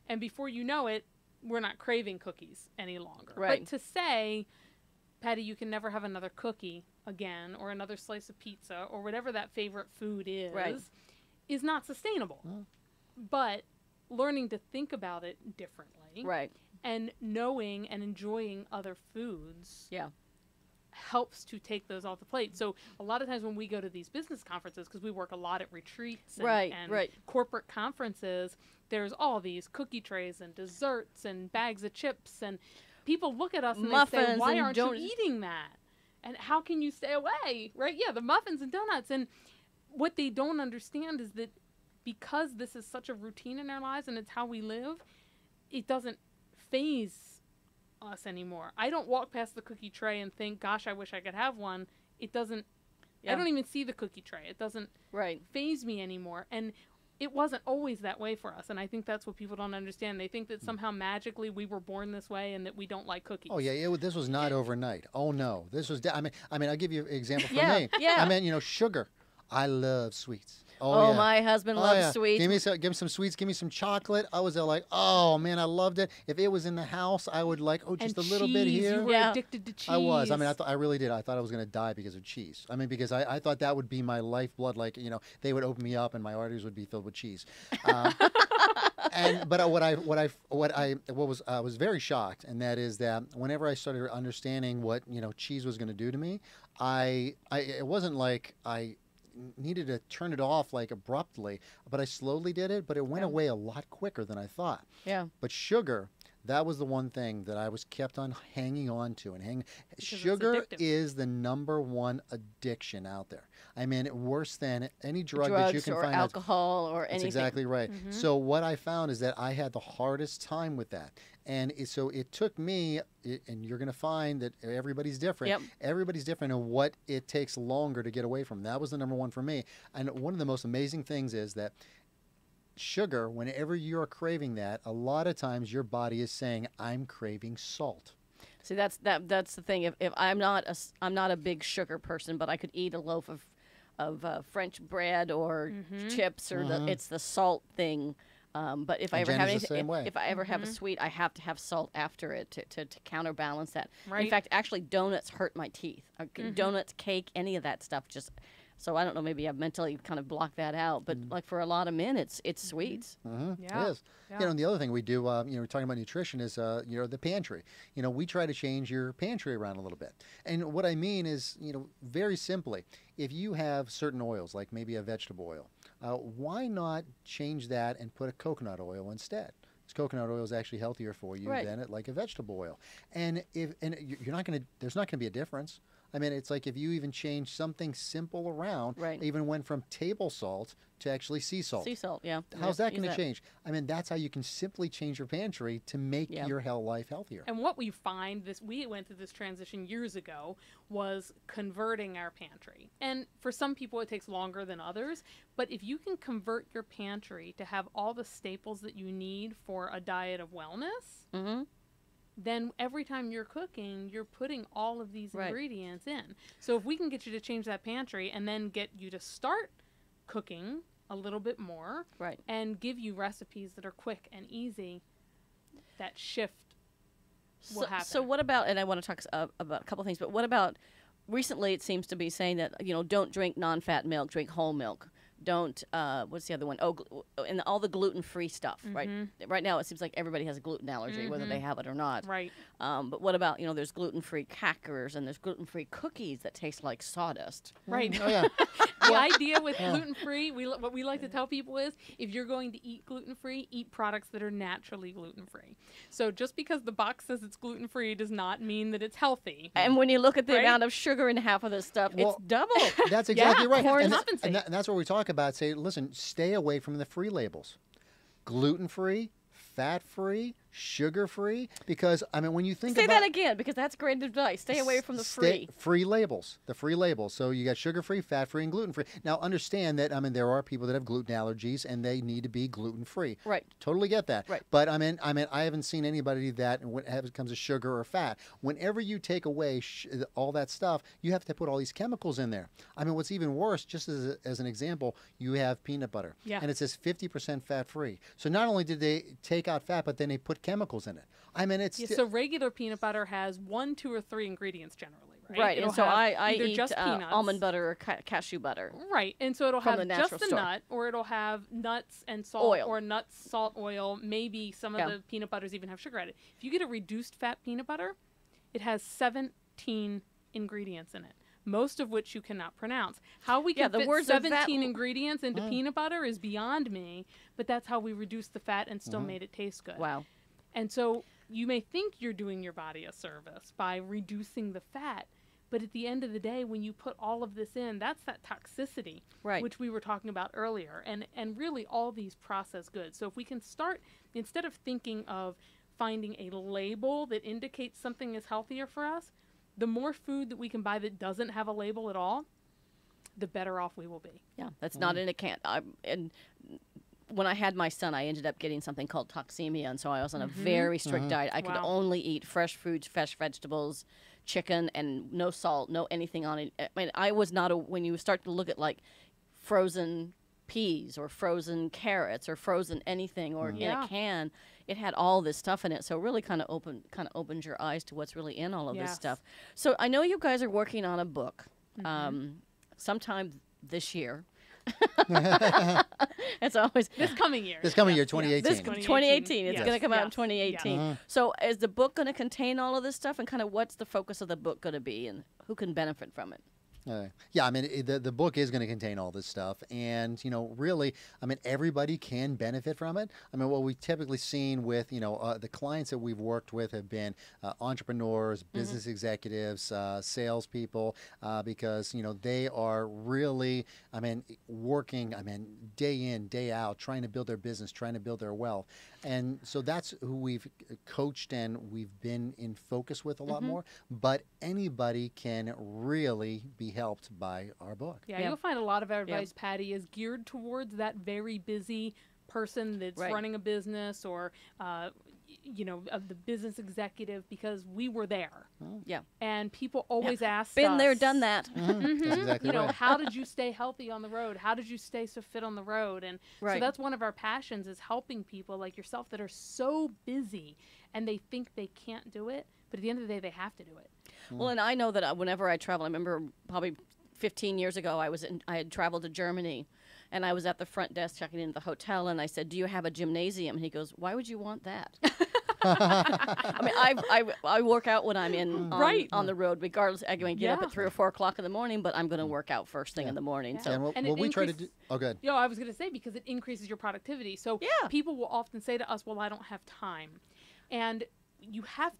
and before you know it, we're not craving cookies any longer. Right. But to say, Patty, you can never have another cookie again, or another slice of pizza, or whatever that favorite food is, Right. is not sustainable. But learning to think about it differently, Right. and knowing and enjoying other foods Yeah. helps to take those off the plate. So a lot of times when we go to these business conferences, because we work a lot at retreats and, Right, and right. corporate conferences, there's all these cookie trays and desserts and bags of chips, and people look at us and they say, Muffins why and aren't donuts." you eating that? And how can you stay away? Right? Yeah, the muffins and donuts. And what they don't understand is that because this is such a routine in our lives and it's how we live, it doesn't phase us anymore. I don't walk past the cookie tray and think, gosh, I wish I could have one. It doesn't, Yeah. I don't even see the cookie tray. It doesn't Right. phase me anymore. And it wasn't always that way for us. And I think that's what people don't understand. They think that somehow magically we were born this way and that we don't like cookies. Oh yeah, this was not overnight. Oh no, this was. I mean, I'll give you an example for Yeah, me. yeah. I mean, sugar. I love sweets. Oh, yeah. my husband Oh, loves yeah. sweets. Give me some sweets. Give me some chocolate. I was there like, oh man, I loved it. If it was in the house, I would like, just And a little bit cheese, here. You were Yeah. addicted to cheese. I was. I mean, I really did. I thought I was going to die because of cheese. I mean, because I thought that would be my lifeblood. Like, they would open me up and my arteries would be filled with cheese. But I was very shocked, and that is that whenever I started understanding what cheese was going to do to me, it wasn't like I needed to turn it off like abruptly, but I slowly did it. But it went away a lot quicker than I thought. Yeah. But sugar, that was the one thing that I was kept on hanging on to. And it's sugar addictive. is the #1 addiction out there. I mean, worse than any drug Drugs that you can or find. alcohol or That's anything. exactly right. So what I found is that I had the hardest time with that. And so it took me, and you're going to find that everybody's different. Yep. Everybody's different in what it takes longer to get away from. That was the #1 for me. And one of the most amazing things is that sugar, whenever you're craving that, a lot of times your body is saying, I'm craving salt. See, that's the thing. If I'm not a big sugar person, but I could eat a loaf of French bread or chips, or it's the salt thing. But if I And ever have Jenny's the anything, same way. if I ever have a sweet, I have to have salt after it to counterbalance that. In Right. fact, actually, donuts hurt my teeth. Donuts, cake, any of that stuff just. So I don't know, maybe I've mentally kind of blocked that out. But like for a lot of men, it's sweets. Yeah. It is. Yeah. You know, and the other thing we do, we're talking about nutrition is, the pantry. You know, we try to change your pantry around a little bit. And what I mean is, very simply, if you have certain oils, like maybe a vegetable oil, why not change that and put a coconut oil instead? Because coconut oil is actually healthier for you than like a vegetable oil. And you're not going to, there's not going to be a difference. I mean, it's like if you even change something simple around, even went from table salt to actually sea salt. Sea salt, yeah. How's that going to change? I mean, that's how you can simply change your pantry to make your life healthier. And what we find, we went through this transition years ago, was converting our pantry. And for some people it takes longer than others, but if you can convert your pantry to have all the staples that you need for a diet of wellness, then every time you're cooking, you're putting all of these ingredients in. So if we can get you to change that pantry and then get you to start cooking a little bit more and give you recipes that are quick and easy, that shift will happen. So what about, and I want to talk about a couple things, but what about, recently it seems to be saying that, don't drink non-fat milk, drink whole milk. Don't, what's the other one? And all the gluten-free stuff, right? Right now it seems like everybody has a gluten allergy, whether they have it or not. Right. But what about, there's gluten-free crackers and there's gluten-free cookies that taste like sawdust. Right. Oh, yeah. The idea with gluten-free, what we like to tell people is, if you're going to eat gluten-free, eat products that are naturally gluten-free. So just because the box says it's gluten-free does not mean that it's healthy. And when you look at the amount of sugar in half of this stuff, it's double. That's exactly right. And that's what we talk about. Say, listen, stay away from the free labels. Gluten-free, fat-free, sugar-free, because, I mean, when you think Say about... that again, because that's great advice. Stay away from the free. Free labels. The free labels. So you got sugar-free, fat-free, and gluten-free. Now, understand that, I mean, there are people that have gluten allergies, and they need to be gluten-free. Right. Totally get that. Right. But, I mean, I haven't seen anybody that, when it comes to sugar or fat, whenever you take away all that stuff, you have to put all these chemicals in there. I mean, what's even worse, just as an example, you have peanut butter. Yeah. And it says 50% fat-free. So not only did they take out fat, but then they put chemicals in it. I mean, it's... so regular peanut butter has 1, 2, or 3 ingredients generally, right? Right, It'll and so I eat just peanuts. Almond butter or cashew butter. Right, and so it'll From have the just natural the store. nut, or it'll have nuts and salt, Oil. or nuts, salt, oil. Maybe some of the peanut butters even have sugar added. If you get a reduced fat peanut butter, it has 17 ingredients in it, most of which you cannot pronounce. How we can fit 17 ingredients into peanut butter is beyond me, but that's how we reduced the fat and still made it taste good. Wow. And so you may think you're doing your body a service by reducing the fat, but at the end of the day, when you put all of this in, that's that toxicity, which we were talking about earlier, and really all these processed goods. So if we can start, instead of thinking of finding a label that indicates something is healthier for us, the more food that we can buy that doesn't have a label at all, the better off we will be. Yeah, that's not in a can. And when I had my son, I ended up getting something called toxemia, and so I was on a very strict diet. I could only eat fresh fruits, fresh vegetables, chicken, and no salt, no anything on it. I mean, I was not when you start to look at like frozen peas or frozen carrots or frozen anything or in a can, it had all this stuff in it. So it really kind of opens your eyes to what's really in all of this stuff. So I know you guys are working on a book sometime this year. It's always this coming year. 2018. This 2018. It's Yes. going to come out in Yes. 2018. Yes. So is the book going to contain all of this stuff, and kind of what's the focus of the book going to be, and who can benefit from it? Yeah, I mean, the book is going to contain all this stuff. And, really, I mean, everybody can benefit from it. I mean, what we've typically seen with, the clients that we've worked with have been entrepreneurs, business executives, salespeople, because, they are really, I mean, working, day in, day out, trying to build their business, trying to build their wealth. And so that's who we've coached and we've been in focus with a lot more. But anybody can really be helped by our book. Yeah, you'll find a lot of our advice, Patty, is geared towards that very busy person that's running a business or, of the business executive, because we were there. Yeah. And people always ask us. Been there, done that. That's exactly right. How did you stay healthy on the road? How did you stay so fit on the road? And so that's one of our passions, is helping people like yourself that are so busy and they think they can't do it, but at the end of the day, they have to do it. Well, and I know that whenever I travel, I remember probably 15 years ago, I had traveled to Germany, and I was at the front desk checking into the hotel, and I said, "Do you have a gymnasium?" And he goes, "Why would you want that?" I mean, I work out when I'm on the road, regardless. I can get up at 3 or 4 o'clock in the morning, but I'm going to work out first thing in the morning. So, and what we try to do. Oh, good. I was going to say, because it increases your productivity. So people will often say to us, "Well, I don't have time," and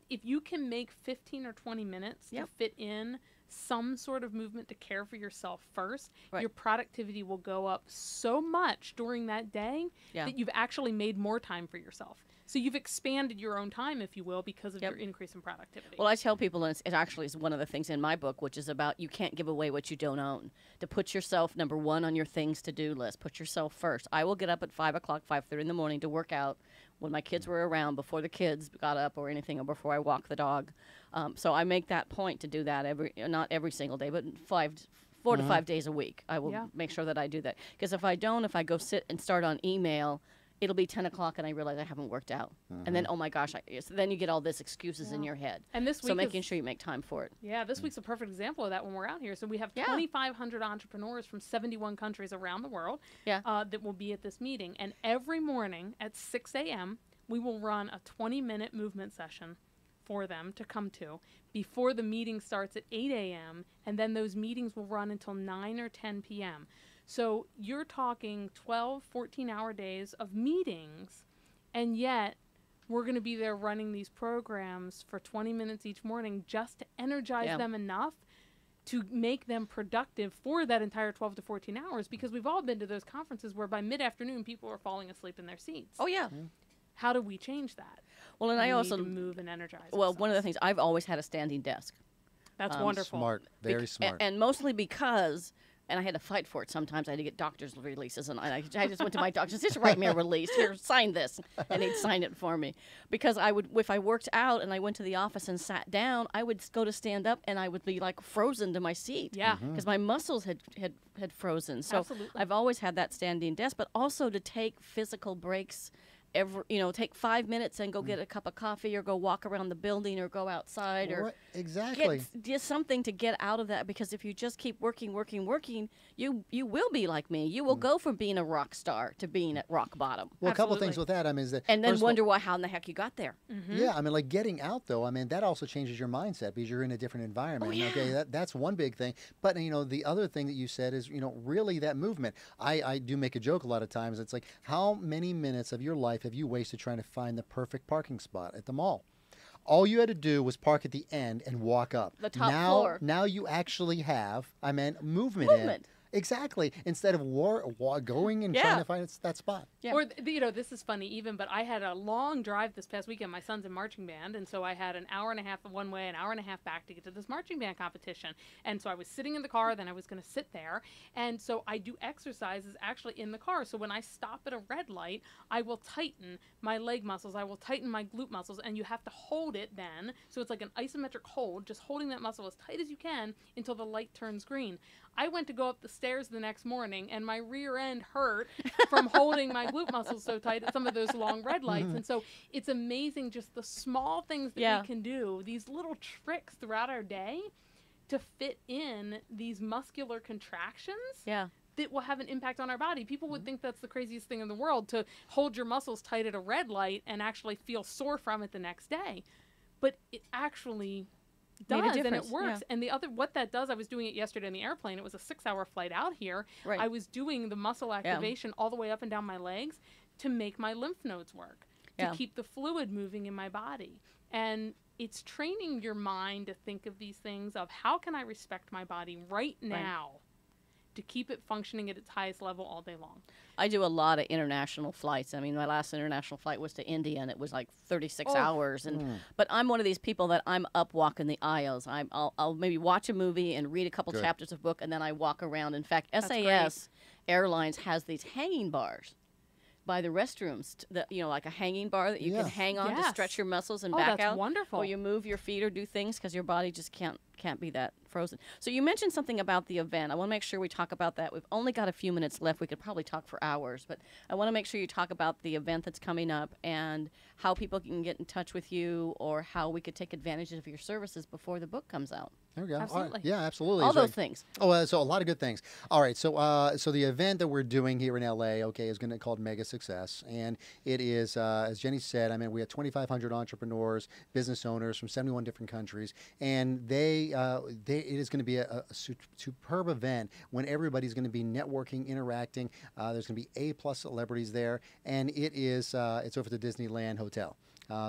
if you can make 15 or 20 minutes to fit in some sort of movement to care for yourself first, your productivity will go up so much during that day that you've actually made more time for yourself. So you've expanded your own time, if you will, because of your increase in productivity. Well, I tell people, and it actually is one of the things in my book, which is about you can't give away what you don't own. To put yourself, number one, on your things to do list. Put yourself first. I will get up at 5 o'clock, 5:30 in the morning to work out when my kids were around, before the kids got up or anything, or before I walk the dog. So I make that point to do that not every single day, but 4 to 5 days a week. I will make sure that I do that. Because if I don't, if I go sit and start on email, it'll be 10 o'clock and I realize I haven't worked out. And then, oh my gosh, so then you get all this excuses in your head. And this week so making sure you make time for it. Yeah, this week's a perfect example of that when we're out here. So we have 2,500 entrepreneurs from 71 countries around the world that will be at this meeting. And every morning at 6 a.m., we will run a 20-minute movement session for them to come to before the meeting starts at 8 a.m. And then those meetings will run until 9 or 10 p.m. So you're talking 12, 14-hour days of meetings, and yet we're going to be there running these programs for 20 minutes each morning just to energize them enough to make them productive for that entire 12 to 14 hours, because we've all been to those conferences where by mid-afternoon people are falling asleep in their seats. Oh, yeah. How do we change that? Well, and I also need to move and energize ourselves. One of the things, I've always had a standing desk. That's wonderful. Smart. Very smart. And mostly because... And I had to fight for it sometimes. I had to get doctor's releases, and I just went to my doctor and said, just write me a release. Here, sign this. And he'd sign it for me. Because if I worked out and I went to the office and sat down, I would go to stand up, and I would be like frozen to my seat. Yeah. Because my muscles had frozen. So Absolutely. I've always had that standing desk, but also to take physical breaks. Take 5 minutes and go get a cup of coffee, or go walk around the building, or go outside, or exactly get something to get out of that. Because if you just keep working, you will be like me. You will go from being a rock star to being at rock bottom. Well, a couple things with that. I mean, is that and then wonder how in the heck you got there. Yeah, I mean, like getting out though. I mean, that also changes your mindset because you're in a different environment. Oh, yeah. Okay, that's one big thing. But the other thing that you said is really that movement. I do make a joke a lot of times. It's like, how many minutes of your life have you wasted trying to find the perfect parking spot at the mall? All you had to do was park at the end and walk up. The top floor. Now you actually have, movement in. Exactly. Instead of going and trying to find that spot. Yeah. Or, this is funny even, but I had a long drive this past weekend. My son's in marching band, and so I had an hour and a half one way, an hour and a half back to get to this marching band competition. And so I was sitting in the car, then I was going to sit there. And so I do exercises actually in the car. So when I stop at a red light, I will tighten my leg muscles. I will tighten my glute muscles, and you have to hold it then. So it's like an isometric hold, just holding that muscle as tight as you can until the light turns green. I went to go up the stairs the next morning, and my rear end hurt from holding my glute muscles so tight at some of those long red lights. And so it's amazing just the small things that we can do, these little tricks throughout our day to fit in these muscular contractions that will have an impact on our body. People would think that's the craziest thing in the world, to hold your muscles tight at a red light and actually feel sore from it the next day. But it actually does, and it works. And what that does, I was doing it yesterday in the airplane. It was a 6-hour flight out here. Right. I was doing the muscle activation all the way up and down my legs to make my lymph nodes work, to keep the fluid moving in my body. And it's training your mind to think of these things of, how can I respect my body right now to keep it functioning at its highest level all day long? I do a lot of international flights. I mean, my last international flight was to India, and it was like 36 hours. But I'm one of these people that I'm up walking the aisles. I'll maybe watch a movie and read a couple chapters of book, and then I walk around. In fact, SAS Airlines has these hanging bars by the restrooms, like a hanging bar that you can hang on to Yes. stretch your muscles and Oh, back that's out. wonderful. Or you move your feet or do things because your body just can't be that frozen. So you mentioned something about the event. I want to make sure we talk about that. We've only got a few minutes left. We could probably talk for hours, but I want to make sure you talk about the event that's coming up and how people can get in touch with you or how we could take advantage of your services before the book comes out. There we go. Absolutely. All right. Yeah, absolutely. All It's right. those things. Oh, so a lot of good things. All right, so the event that we're doing here in LA, is going to be called Mega Success, and it is, as Jenny said, I mean, we have 2,500 entrepreneurs, business owners from 71 different countries, and it is going to be a superb event when everybody's going to be networking, interacting. There's going to be A+ celebrities there, and it's over at the Disneyland Hotel.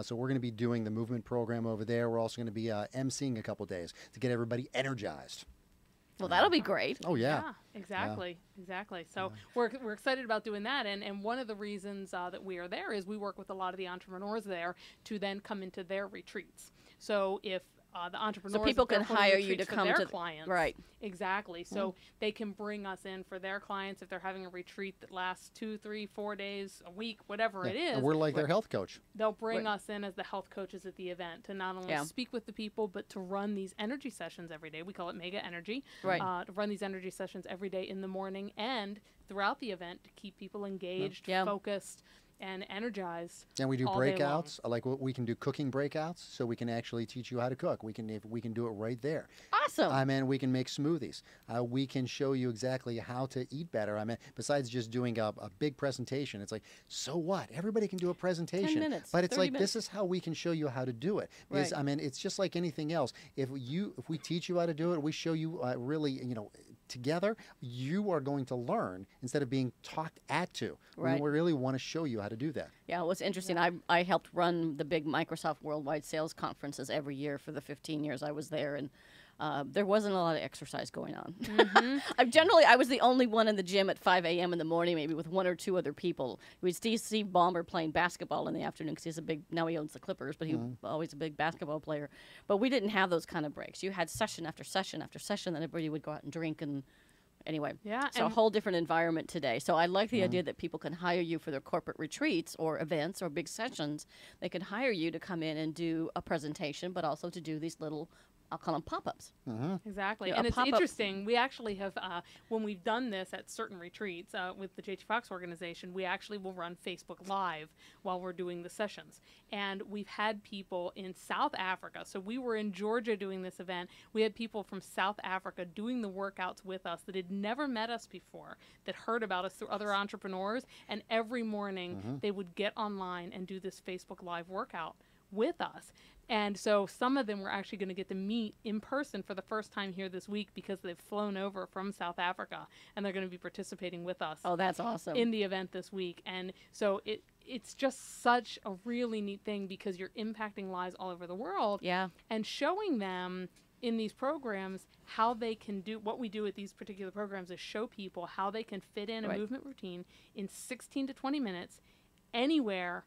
So we're going to be doing the movement program over there. We're also going to be emceeing a couple days to get everybody energized. Well, that'll be great. Oh, yeah. Exactly. So we're excited about doing that. And one of the reasons that we are there is we work with a lot of the entrepreneurs there to then come into their retreats. So if the entrepreneurs, So people if they're can holding hire you retreats to for come their to clients. right. Exactly. So they can bring us in for their clients if they're having a retreat that lasts 2, 3, 4 days, a week, whatever it is. And we're like their health coach. They'll bring us in as the health coaches at the event to not only speak with the people, but to run these energy sessions every day. We call it Mega Energy. Right. To run these energy sessions every day in the morning and throughout the event to keep people engaged, focused, and energized. And we do all day long. breakouts, like we can do cooking breakouts, so we can actually teach you how to cook. We can do it right there. Awesome. I mean, we can make smoothies. We can show you exactly how to eat better. I mean, besides just doing a big presentation, it's like, so what? Everybody can do a presentation. 10 minutes, But it's 30 like, minutes. this is how we can show you how to do it. Because, Right. I mean, it's just like anything else. If we teach you how to do it, we show you really, together, you are going to learn instead of being talked at to. Right. We really want to show you how to do that. Yeah, it was interesting. I helped run the big Microsoft Worldwide Sales Conferences every year for the 15 years I was there, and there wasn't a lot of exercise going on. I was the only one in the gym at 5 a.m. in the morning, maybe with one or two other people. We'd see Steve Ballmer playing basketball in the afternoon because now he owns the Clippers, but he was always a big basketball player. But we didn't have those kind of breaks. You had session after session after session, then everybody would go out and drink and anyway. Yeah, It's a and- whole different environment today. So I like the idea that people can hire you for their corporate retreats or events or big sessions. They can hire you to come in and do a presentation, but also to do these little, I'll call them pop-ups. Exactly. Yeah, And a it's pop-up- interesting. We actually have, when we've done this at certain retreats with the JT Fox organization, we actually will run Facebook Live while we're doing the sessions. And we've had people in South Africa. So we were in Georgia doing this event. We had people from South Africa doing the workouts with us that had never met us before, that heard about us through other entrepreneurs. And every morning they would get online and do this Facebook Live workout with us. And so some of them were actually going to get to meet in person for the first time here this week because they've flown over from South Africa and they're going to be participating with us Oh, that's awesome. in the event this week. And so it's just such a really neat thing because you're impacting lives all over the world Yeah. and showing them in these programs how they can do what we do with these particular programs is show people how they can fit in a Right. movement routine in 16 to 20 minutes anywhere,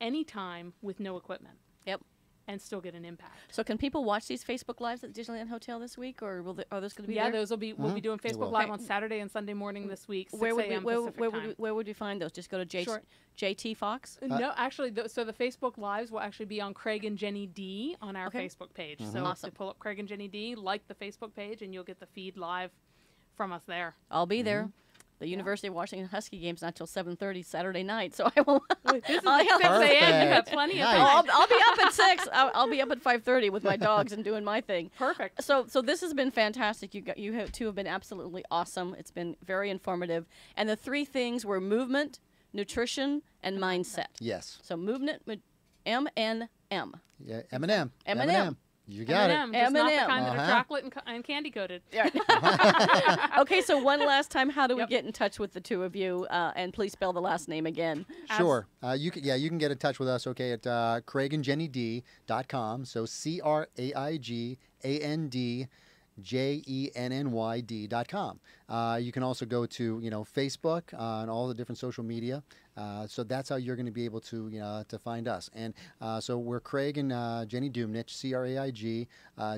anytime with no equipment Yep. and still get an impact. So can people watch these Facebook Lives at the Disneyland Hotel this week, or are those going to be Yeah, there? those will be. We'll be doing They Facebook will. Live on Saturday and Sunday morning this week. 6 Where would a.m. we, Pacific time. where would we find those? Just go to Sure. JT Fox? No, actually, so the Facebook Lives will actually be on Craig and Jenny D on our Okay. Facebook page. So Awesome. if you pull up Craig and Jenny D, like the Facebook page, and you'll get the feed live from us there. I'll be there. The University of Washington Husky game's not till 7:30 Saturday night, so I will. This is I'll- at 6 a.m. You have plenty of Nice. time. I'll be up at 6. I'll be up at 5:30 with my dogs and doing my thing. Perfect. So this has been fantastic. You two have been absolutely awesome. It's been very informative. And the three things were movement, nutrition, and mindset. Yes. So movement, MNM. Yeah. M&M. M&M. You got it. M&M, just not the M&M. kind that are Uh-huh. chocolate and candy coated. Okay, so one last time, how do we Yep. get in touch with the two of you? And please spell the last name again. Sure. You can get in touch with us, okay, at CraigandJennyD.com. So CraigandJenny JENNYD.com. You can also go to Facebook and all the different social media. So that's how you're going to be able to to find us. And so we're Craig and Jenny Dumnich, CRAIG,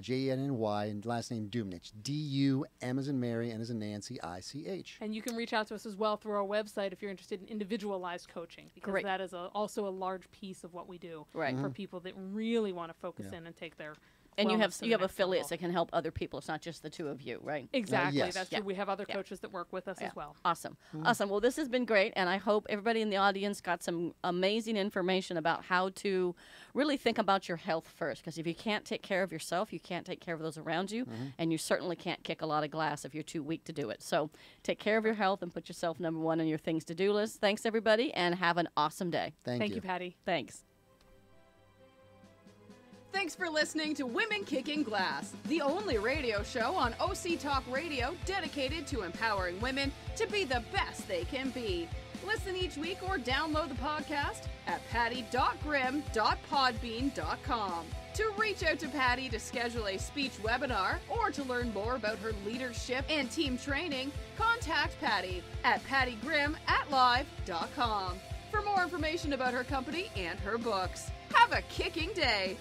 JENNY, and last name Dumnich, DUM as in Mary, N as in Nancy, ICH. And you can reach out to us as well through our website if you're interested in individualized coaching, because Great. that is also a large piece of what we do Right. for people that really want to focus in and take their And you wellness have to the you have next affiliates level. that can help other people. It's not just the two of you, right? Exactly, Yes. that's Yeah. true. We have other Yeah. coaches that work with us as well. Awesome. Awesome. Well, this has been great, and I hope everybody in the audience got some amazing information about how to really think about your health first, because if you can't take care of yourself, you can't take care of those around you, and you certainly can't kick a lot of glass if you're too weak to do it. So take care of your health and put yourself number one on your things to do list. Thanks, everybody, and have an awesome day. Thank you, Patty. Thanks. Thanks for listening to Women Kicking Glass, the only radio show on OC Talk Radio dedicated to empowering women to be the best they can be. Listen each week or download the podcast at patty.grimm.podbean.com. To reach out to Patty to schedule a speech webinar or to learn more about her leadership and team training, contact Patty at pattygrimm@live.com for more information about her company and her books. Have a kicking day.